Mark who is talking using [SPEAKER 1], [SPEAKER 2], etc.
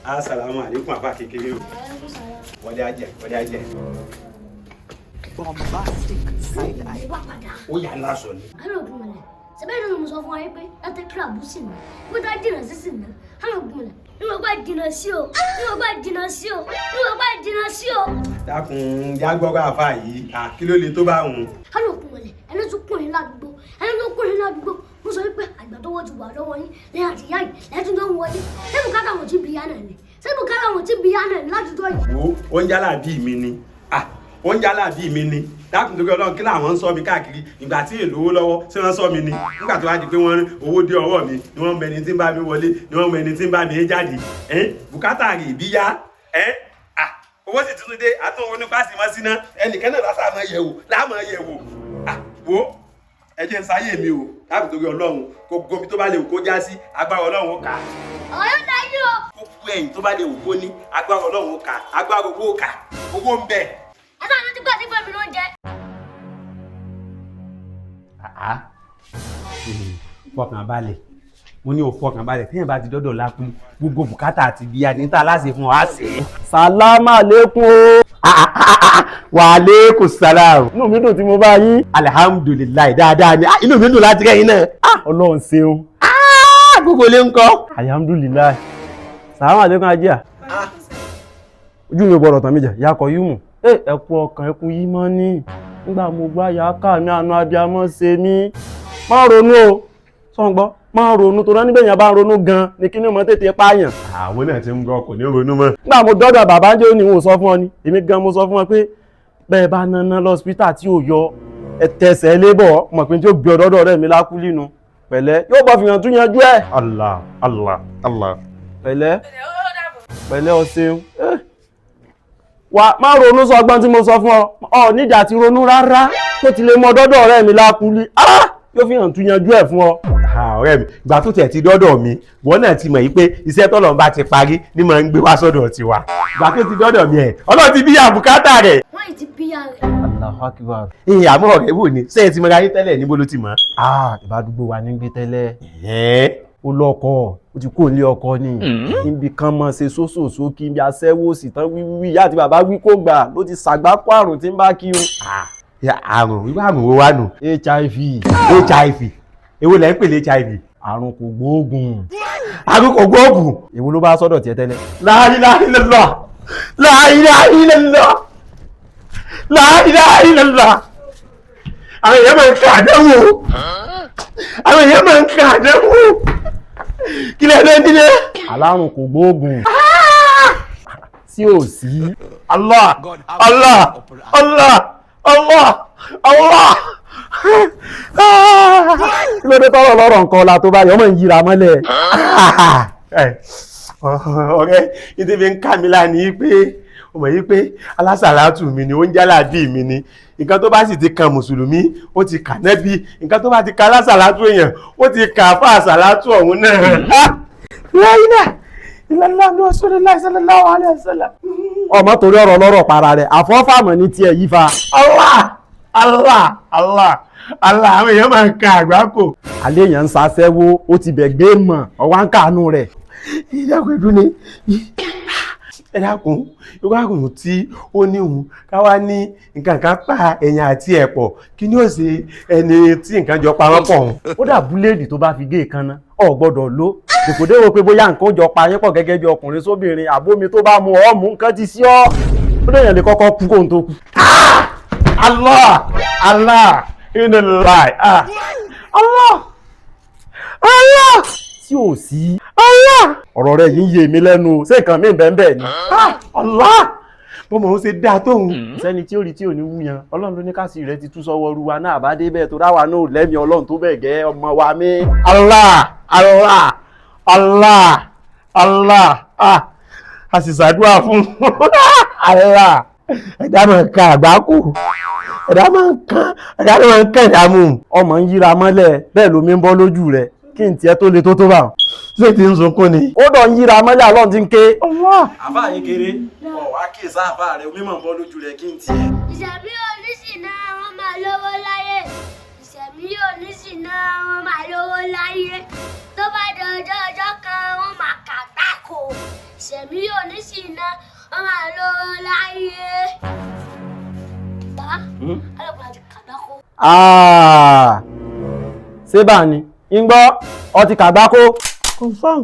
[SPEAKER 1] Assalamu alaikum àfà kékeré o. Wọlé ajẹ́.
[SPEAKER 2] Bombastic side eye.
[SPEAKER 1] Ó yà ńlá sọ ni.
[SPEAKER 3] Sẹ́bẹ̀rẹ̀ ló mú sọ fún wa pé láti kílàbù sí mi. Bó tá jìnnà sí mi. Hàn gúnlẹ̀. Níwọ̀n bá jìnnà sí o.
[SPEAKER 1] Dákun já gbọ́gbọ́ àfà yìí. Kí ló le tó bá òun?
[SPEAKER 3] Hàn gúnlẹ̀. Ẹni tó kùnrin ládùúgbò. Mo sọ wípé àgbà tó wọ́n ti wà lọ́wọ́ yín lẹ́yìn àti ìyá yìí lẹ́tún tó ń wọlé. Ṣé bùkátà wọn ti bí yá náà ni? Láti tó yìí.
[SPEAKER 1] Wo oúnjẹ aláàbí mi ni. Oúnjẹ aláàbí mi ni. Dákun tó kí Ọlọ́run kí làwọn ń sọ mi káàkiri ìgbà tí èlò lọ́wọ́ tí wọ́n sọ mi ni. Nígbà tó wá di pé wọ́n owó dé ọwọ́ mi ni wọ́n mẹni tí ń bá mi wọlé ni wọ́n mẹni tí ń bá mi jáde. Bùkátà rè bí yá. Owó sì tuntun dé àtúnwò ní pàṣẹ mọ́ síná ẹnìkan náà láàmú yẹ̀wò. Wo ẹ jẹ́ ń sáyé mi o láàbù torí Ọlọ́run kó gomi tó bá lè wù kó já sí agbára Ọlọ́run ó kà.
[SPEAKER 3] Ọ̀yọ́ dájú o.
[SPEAKER 1] Kó kú ẹ̀yìn tó bá lè wù kó ní agbára Ọlọ́run ó kà agbára owó ó kà owó ń bẹ.
[SPEAKER 3] Ẹ sáà ló ti gbà sí fún mi lóúnjẹ.
[SPEAKER 1] Fọkàn balẹ̀ mo ní o fọkàn balẹ̀ téèyàn bá ti dọ́dọ̀ lápú gbogbo bùkátà àti bíyà ní ta láṣẹ fún wa ṣe.
[SPEAKER 4] Sàlámà lékún o.
[SPEAKER 1] Wa alaikum salam.
[SPEAKER 4] Inú mi dùn tí mo bá yín.
[SPEAKER 1] Alhamdulillah dáadáa ni inú mi dùn láti rẹ́yìn náà.
[SPEAKER 4] Ọlọ́run ṣeun.
[SPEAKER 1] Gbogbo lè ń kọ́.
[SPEAKER 4] Alhamdulillah. Sàlámà lékún ajá. Ojú mi gbọ́dọ̀ tàn mí jẹ yakọ̀ yìí mù. Ẹ̀kú ọkàn ẹ̀kú yìí mọ́ ní. Nígbà mo gbá ya ká mi àánú abiyamọ ṣe mí. Má ronú o. Sọ́ngbọ́ má ronú tó rán níbẹ̀ yẹn bá ronú gan ni kí ni mo tètè pààyàn.
[SPEAKER 1] Àwọn náà ti ń gbọ́ kò ní ronú mọ́.
[SPEAKER 4] Nígbà mo dọ́dọ̀ bàbá jẹ́ òní mo sọ fún ọ ni èmi gan mo sọ fún ọ pé bẹ́ẹ̀ bá náná lọ́sítà tí ò yọ ẹ̀tẹ̀sẹ̀ lébọ̀ mọ̀ pé tí ó gbé ọ̀dọ́dọ̀ rẹ̀ mi lákú línu pẹ̀lẹ́ yóò bọ́ fìyàn tún yanjú ẹ̀.
[SPEAKER 1] Allah.
[SPEAKER 4] Pẹ̀lẹ́ o ṣeun. Wà má ronú sọgbọ́n tí mo sọ fún ọ nídìí àti ronú rárá tó ti lè mọ ọ̀dọ́dọ̀ rẹ̀ mi lákú lí yóò fìyàn tún yanjú ẹ̀ fún ọ.
[SPEAKER 1] Ọ̀rẹ́ mi ìgbà tó tiẹ̀ ti dọ́dọ̀ mi wọ́n náà ti mọ̀ yí pé iṣẹ́ tọ́lọ̀ bá ti parí ní máa ń gbé wá sọ́dọ̀ tiwa. Ìgbà tó ti dọ́dọ̀ mi Ọlọ́run ti bíyà bùkátà rẹ̀.
[SPEAKER 3] Wọ́n ti bíyà rẹ̀.
[SPEAKER 4] Allahu Akbar.
[SPEAKER 1] Àmọ́ ọ̀rẹ́ wò ni ṣé ẹ ti mọra yín tẹ́lẹ̀ níbo ló ti mọ̀?
[SPEAKER 4] Ìbádùgbò wa ní gbé tẹ́lẹ̀. Ó lọ́kọ ó ti kó nílé ọkọ ni níbi kan mọ̀ ṣe sóṣòṣó kí ibi aṣẹ́wó sì tán wíwí ìyá àti bàbá wí kó gbà ló ti ṣàgbákò àrùn tí ń bá kí o.
[SPEAKER 1] Àrùn wíwá àrùn wo wá nù? HIV. Èwo lẹ́ ń pè ní HIV?
[SPEAKER 4] Àrùn kò gbóògùn.
[SPEAKER 1] Àrùn kò gbóògùn.
[SPEAKER 4] Èwo ló bá sọ́dọ̀ tiẹ̀ tẹ́lẹ̀?
[SPEAKER 1] La ilaha illallah. Àwọn èèyàn máa ń kà àdánwò. Kí lẹ́ lé nílé?
[SPEAKER 4] Alárùn kò gbóògùn. Sí ò sí.
[SPEAKER 1] Allah.
[SPEAKER 4] Kí ló dé tọ́rọ̀ lọ́rọ̀ nǹkan ọ̀la tó bá yọ ọmọ ń yíra mọ́lẹ̀?
[SPEAKER 1] Ọ̀rẹ́ ìdí fi ń ká mi láàní pé o mọ̀ yí pé alásàlátù mi ni oúnjẹ aláàbí mi ni nǹkan tó bá sì ti kan mùsùlùmí ó ti kà nẹ́bí nǹkan tó bá ti ka alásàlátù èèyàn ó ti kà fún àsàlátù ọ̀hún náà. Láyínà ìlànà Rasulullah sallallahu alaihi wasallam.
[SPEAKER 4] Ọmọ torí ọ̀rọ̀ lọ́rọ̀ para rẹ̀ àfọ́fàmọ̀ ní tiẹ̀ yí fa.
[SPEAKER 1] Allah àwọn èèyàn máa ń ka àgbákò.
[SPEAKER 4] Alẹ́ èèyàn ń sasẹ́wó ó ti bẹ̀ gbé mọ̀ ọwá ń kàánú rẹ̀.
[SPEAKER 1] Ìdákùn ìdún ni ẹ̀dàkùn ìwágùn tí ó ní òun káwá ní nǹkan kan pa ẹ̀yìn àti ẹ̀pọ̀ kí ni ó ṣe ẹni tí nǹkan jọ parọ́ pọ̀ òun.
[SPEAKER 4] Ó dà búléèdì tó bá fi gé ìkànnà ọ̀ gbọ́dọ̀ ló kòkòdé wo pé bóyá nǹkan jọ pa yín pọ̀ gẹ́gẹ́ bí ọkùnrin sóbìnrin àbómi tó bá mu ọ́ mú nǹkan ti sí ọ́ ó dẹ̀yàn lè kọ́kọ́ kú kóhun tó kú.
[SPEAKER 1] Allah inna lillahi Allah
[SPEAKER 4] tí ò sí ọ̀rọ̀ rẹ̀ yìí ń yé mi lẹ́nu ṣé nǹkan mí bẹ́ẹ̀ ni.
[SPEAKER 1] Allah bọ́mọ̀ ó ṣe dá tóhun.
[SPEAKER 4] Sẹ́ni tí ó rí tí ò ní wúyan Ọlọ́run ló ní kásì rẹ̀ ti tú sọ́wọ́ ruwa náà bá dé bẹ́ẹ̀ tó ráwa náà lẹ́mí Ọlọ́run tó bẹ̀ gẹ́ ọmọ wa mi.
[SPEAKER 1] Allah a sì ṣàdúrà fún Allah ẹ̀dá máa ń ka àgbákò ẹ̀dá máa ń kàn ìdààmú.
[SPEAKER 4] Ọmọ ń yíra mọ́lẹ̀ bẹ́ẹ̀ lómi ń bọ́ lójú rẹ̀ kí n tiẹ̀ tó le tó bá
[SPEAKER 1] ṣé ti ń sunkún ni.
[SPEAKER 4] Ó dọ̀ ń yíra mọ́lẹ̀ Ọlọ́run ti ń ké.
[SPEAKER 1] Àfáà yín kéré ọ̀wá kí ìsá àfáà rẹ̀ omi mọ̀ ń bọ́ lójú rẹ̀ kí n tiẹ̀.
[SPEAKER 3] Ìṣẹ̀mí oníṣìná wọn máa lówó láyé. tó bá di ọjọ́ kan wọ́n máa kàgbákò ìṣẹ̀mí yóò ní sí iná wọ́n máa lọ láyé. Bàbá ọlọ́pàá ti kàgbákò.
[SPEAKER 4] Ṣé bá ní ń gbọ́ ọtí kàgbákò.
[SPEAKER 2] Confirm.